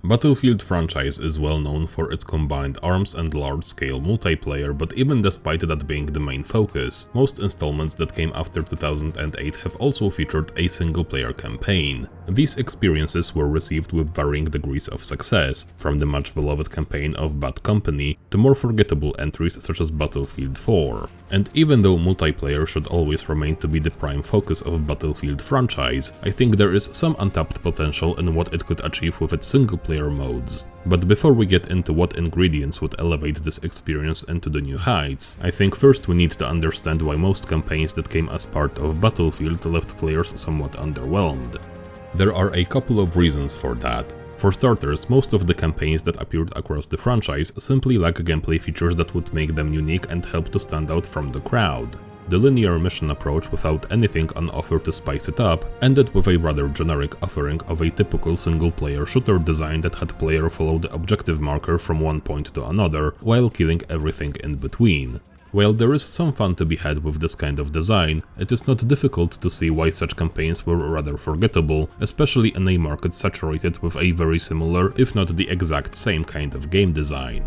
Battlefield franchise is well known for its combined arms and large-scale multiplayer, but even despite that being the main focus, most installments that came after 2008 have also featured a single-player campaign. These experiences were received with varying degrees of success, from the much-beloved campaign of Bad Company to more forgettable entries such as Battlefield 4. And even though multiplayer should always remain to be the prime focus of Battlefield franchise, I think there is some untapped potential in what it could achieve with its single-player modes. But before we get into what ingredients would elevate this experience into the new heights, I think first we need to understand why most campaigns that came as part of Battlefield left players somewhat underwhelmed. There are a couple of reasons for that. For starters, most of the campaigns that appeared across the franchise simply lack gameplay features that would make them unique and help to stand out from the crowd. The linear mission approach without anything on offer to spice it up ended with a rather generic offering of a typical single-player shooter design that had player follow the objective marker from one point to another, while killing everything in between. While there is some fun to be had with this kind of design, it is not difficult to see why such campaigns were rather forgettable, especially in a market saturated with a very similar, if not the exact same kind of game design.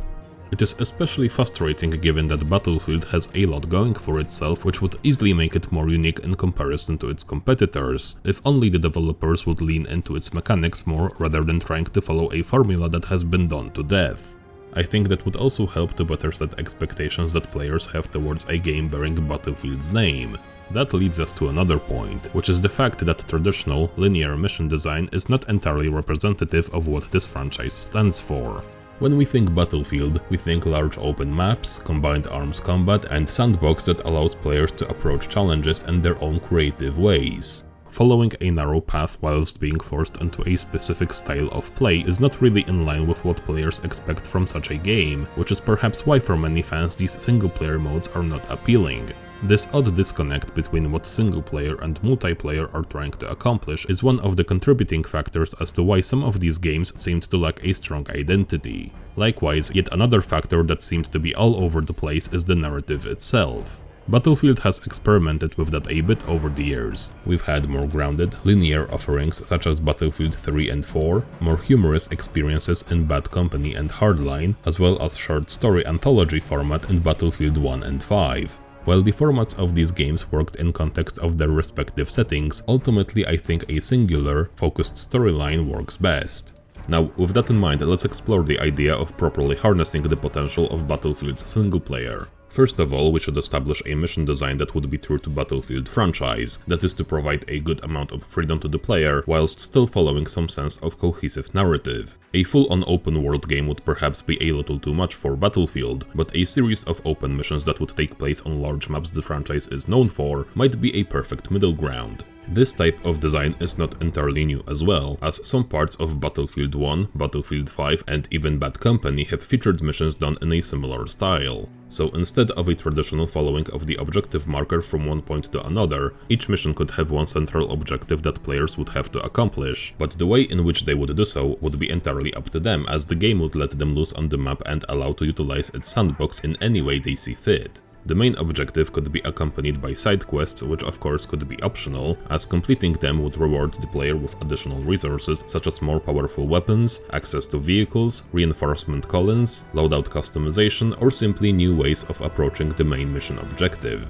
It is especially frustrating given that Battlefield has a lot going for itself, which would easily make it more unique in comparison to its competitors, if only the developers would lean into its mechanics more rather than trying to follow a formula that has been done to death. I think that would also help to better set expectations that players have towards a game bearing Battlefield's name. That leads us to another point, which is the fact that traditional, linear mission design is not entirely representative of what this franchise stands for. When we think Battlefield, we think large open maps, combined arms combat, and sandbox that allows players to approach challenges in their own creative ways. Following a narrow path whilst being forced into a specific style of play is not really in line with what players expect from such a game, which is perhaps why for many fans these single-player modes are not appealing. This odd disconnect between what single-player and multiplayer are trying to accomplish is one of the contributing factors as to why some of these games seemed to lack a strong identity. Likewise, yet another factor that seemed to be all over the place is the narrative itself. Battlefield has experimented with that a bit over the years. We've had more grounded, linear offerings such as Battlefield 3 and 4, more humorous experiences in Bad Company and Hardline, as well as short story anthology format in Battlefield 1 and 5. While the formats of these games worked in context of their respective settings, ultimately I think a singular, focused storyline works best. Now, with that in mind, let's explore the idea of properly harnessing the potential of Battlefield's single-player. First of all, we should establish a mission design that would be true to Battlefield franchise, that is to provide a good amount of freedom to the player, whilst still following some sense of cohesive narrative. A full-on open-world game would perhaps be a little too much for Battlefield, but a series of open missions that would take place on large maps the franchise is known for might be a perfect middle ground. This type of design is not entirely new as well, as some parts of Battlefield 1, Battlefield 5 and even Bad Company have featured missions done in a similar style. So instead of a traditional following of the objective marker from one point to another, each mission could have one central objective that players would have to accomplish, but the way in which they would do so would be entirely up to them, as the game would let them loose on the map and allow to utilize its sandbox in any way they see fit. The main objective could be accompanied by side quests, which of course could be optional, as completing them would reward the player with additional resources such as more powerful weapons, access to vehicles, reinforcement columns, loadout customization, or simply new ways of approaching the main mission objective.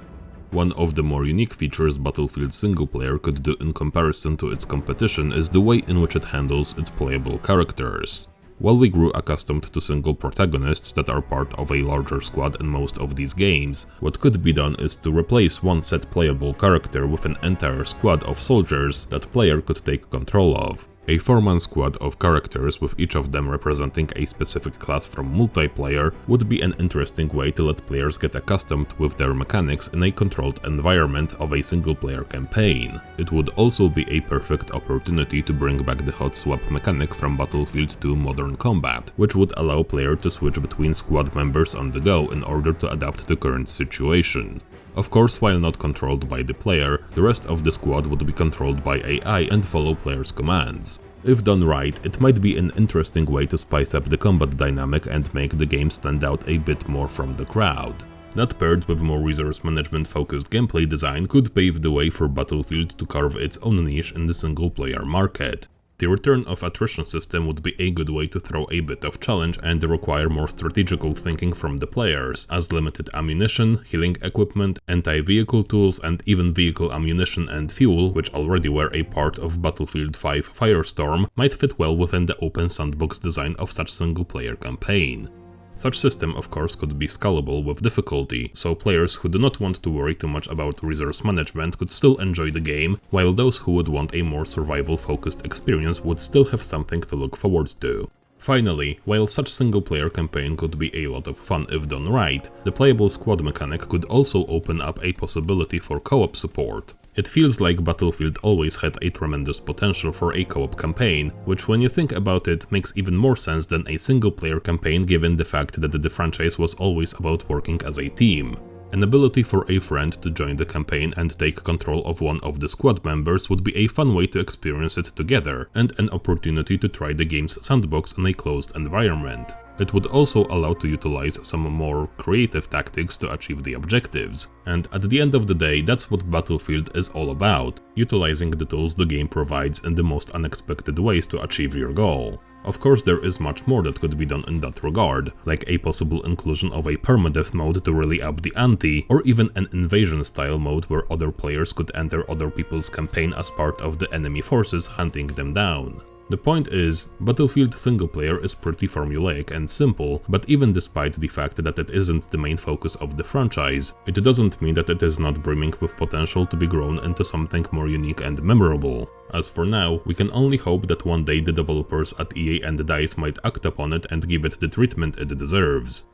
One of the more unique features Battlefield single-player could do in comparison to its competition is the way in which it handles its playable characters. While we grew accustomed to single protagonists that are part of a larger squad in most of these games, what could be done is to replace one set playable character with an entire squad of soldiers that player could take control of. A 4-man squad of characters, with each of them representing a specific class from multiplayer, would be an interesting way to let players get accustomed with their mechanics in a controlled environment of a single-player campaign. It would also be a perfect opportunity to bring back the hot swap mechanic from Battlefield 2 Modern Combat, which would allow players to switch between squad members on the go in order to adapt to current situation. Of course, while not controlled by the player, the rest of the squad would be controlled by AI and follow players' commands. If done right, it might be an interesting way to spice up the combat dynamic and make the game stand out a bit more from the crowd. That paired with more resource management focused gameplay design could pave the way for Battlefield to carve its own niche in the single-player market. The return of attrition system would be a good way to throw a bit of challenge and require more strategical thinking from the players, as limited ammunition, healing equipment, anti-vehicle tools, and even vehicle ammunition and fuel, which already were a part of Battlefield 5 Firestorm, might fit well within the open sandbox design of such single-player campaign. Such system, of course, could be scalable with difficulty, so players who do not want to worry too much about resource management could still enjoy the game, while those who would want a more survival-focused experience would still have something to look forward to. Finally, while such single-player campaign could be a lot of fun if done right, the playable squad mechanic could also open up a possibility for co-op support. It feels like Battlefield always had a tremendous potential for a co-op campaign, which when you think about it makes even more sense than a single-player campaign given the fact that the franchise was always about working as a team. An ability for a friend to join the campaign and take control of one of the squad members would be a fun way to experience it together, and an opportunity to try the game's sandbox in a closed environment. It would also allow to utilize some more creative tactics to achieve the objectives. And at the end of the day, that's what Battlefield is all about, utilizing the tools the game provides in the most unexpected ways to achieve your goal. Of course, there is much more that could be done in that regard, like a possible inclusion of a permadeath mode to really up the ante, or even an invasion-style mode where other players could enter other people's campaign as part of the enemy forces hunting them down. The point is, Battlefield single-player is pretty formulaic and simple, but even despite the fact that it isn't the main focus of the franchise, it doesn't mean that it is not brimming with potential to be grown into something more unique and memorable. As for now, we can only hope that one day the developers at EA and DICE might act upon it and give it the treatment it deserves.